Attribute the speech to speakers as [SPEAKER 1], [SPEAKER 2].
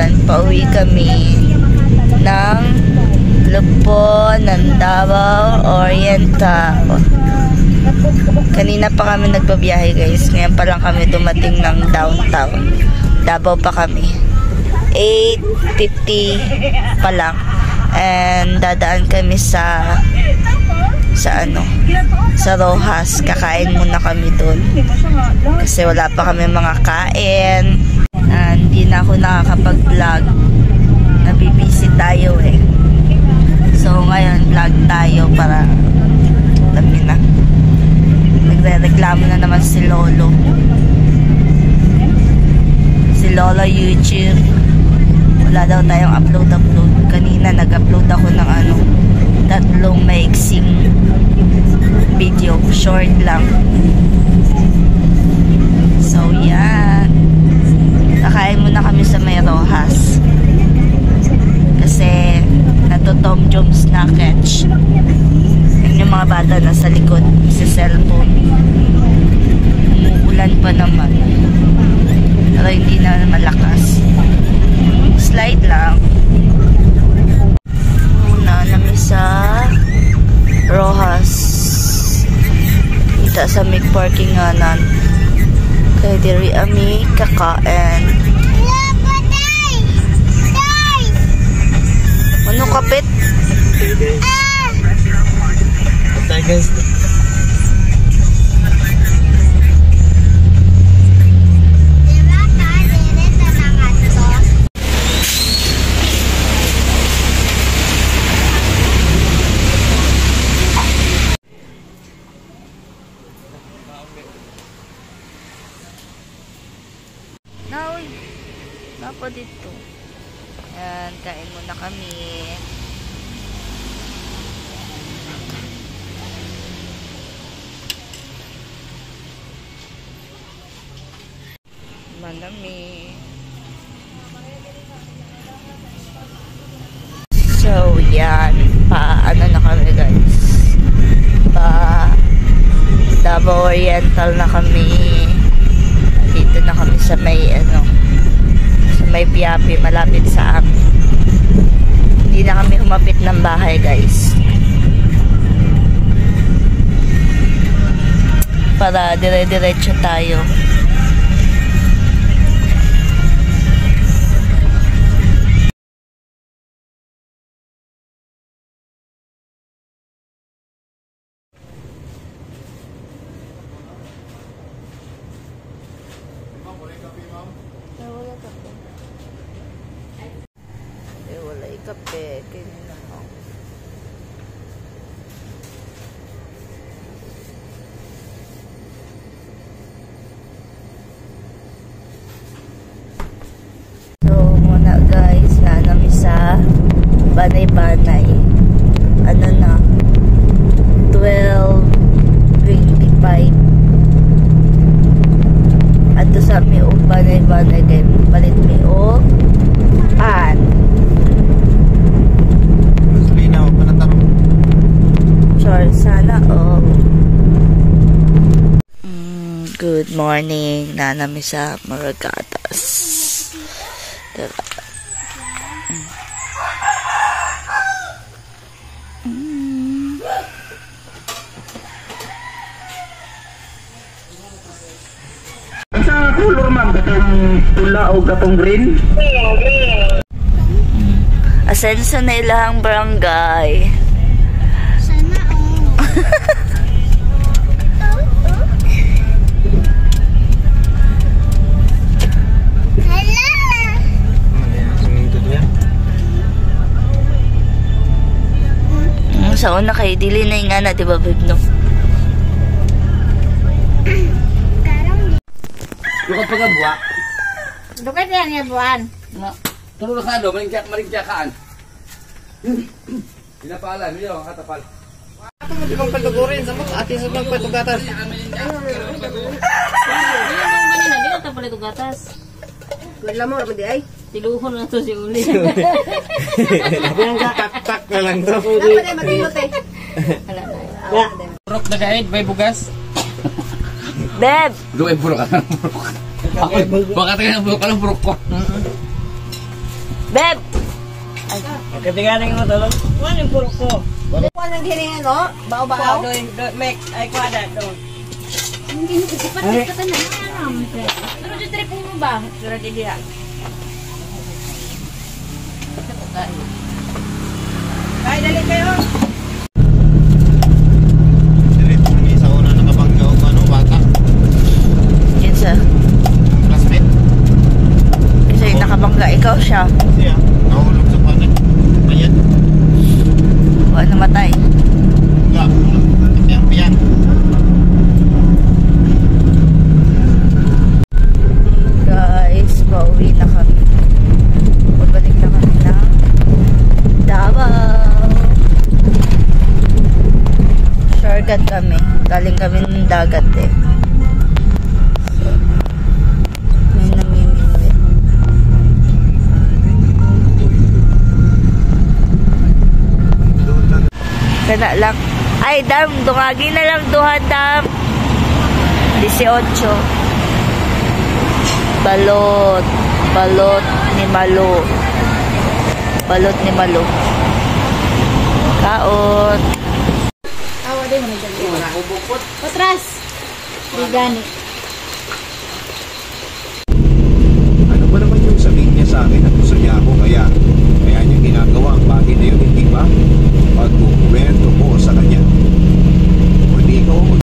[SPEAKER 1] Ayan, pauwi kami ng Lupon ng Davao Oriental. Kanina pa kami nagbabiyahe guys. Ngayon pa lang kami dumating ng downtown. Davao pa kami. 8:50 pa lang. And dadaan kami sa Rojas. Kakain muna kami doon. Kasi wala pa kami mga kain. Hindi na ako nakakapag-vlog. Nabibisi tayo eh. So ngayon vlog tayo para dami na. Nagre-reklamo na naman si Lolo. Si Lolo YouTube. Wala daw tayong upload. Kanina nag-upload ako ng 3 maiksing video. Short lang. So yan. Kakain muna kami sa may Rojas. Kasi Tom Jones na catch. Yan yung mga bata nasa likod sa cellphone. Umuulan pa naman. Pero hindi na malakas. Slight lang. Muna namin sa Rojas. Kita sa may parking anan. Kaya diri ami kakain. Ano kapit?
[SPEAKER 2] Guys.
[SPEAKER 1] Nauy. Napa dito. Ayan, kain muna kami. Manami. So, yan. Na kami guys. Davao Oriental na kami. Dito na kami sa may sa may Piapi, malapit sa amin. Hindi na kami humapit ng bahay guys. Para dire-diretso tayo. Kape, ganyan na ako. So, muna guys, namin sa Banay-Banay. Ano na? 12:25. At sa mi o Banay-Banay kay palit mi o pan. Sure, sana good morning na namin sa Maragatas. Diba?
[SPEAKER 3] Sa color ma'am, katong pula o katong green?
[SPEAKER 1] Green. Asenso na ilang barangay.
[SPEAKER 4] Sana
[SPEAKER 1] sa una kay dili na nga na, di ba, babe, no?
[SPEAKER 2] Lukat pagkabuwa.
[SPEAKER 4] Lukat yan yung buwan.
[SPEAKER 2] Tulog ka do, maringkyakaan. Pinapaalan, medyo ang katapal. Ako mo di bang patugurin, samot ati sa bang patugatas.
[SPEAKER 4] Hindi na tapos ito gatas.
[SPEAKER 5] Wala mo, di ay.
[SPEAKER 4] Tiluhon na to si Uli.
[SPEAKER 2] Yung tak-tak na lang to.
[SPEAKER 5] Dapat ay matilot eh.
[SPEAKER 2] Purok na kahit, may bugas.
[SPEAKER 1] Beb!
[SPEAKER 2] Doon ay purok ka ng purok. Baka tayo ng purok ka ng purok ko.
[SPEAKER 1] Beb!
[SPEAKER 2] Katingaling mo tolong. Ano yung puro ko?
[SPEAKER 5] Kuha ng hiringan, no? Bao-bao.
[SPEAKER 2] Make ay kwada doon.
[SPEAKER 4] Hindi mo kasi patis ka na. Ano yung trip mo ba?
[SPEAKER 1] Sura di dia.
[SPEAKER 2] Ay, dali kayo.
[SPEAKER 6] Diretso ni sa una nakabangga o ano, bata.
[SPEAKER 1] Yun sa.
[SPEAKER 6] Classmate.
[SPEAKER 1] Kasi nakabangga ikaw siya.
[SPEAKER 6] Siya, nahulog sa panik. Ayan.
[SPEAKER 1] Wala namatay.
[SPEAKER 6] Enggak. Piang-piang.
[SPEAKER 1] Guys, pauwi na kami. Pabalik na kami ng Davao. Shortcut kami. Galing kami ng dagat eh. So, may namimili. Kana lang. Ay, dam. Dungagi na lang duha, dam. 18. Balot. Balot ni Malo. Balot ni Malo. Kaot.
[SPEAKER 4] Awa din mo nagdali. Patras. Di gani.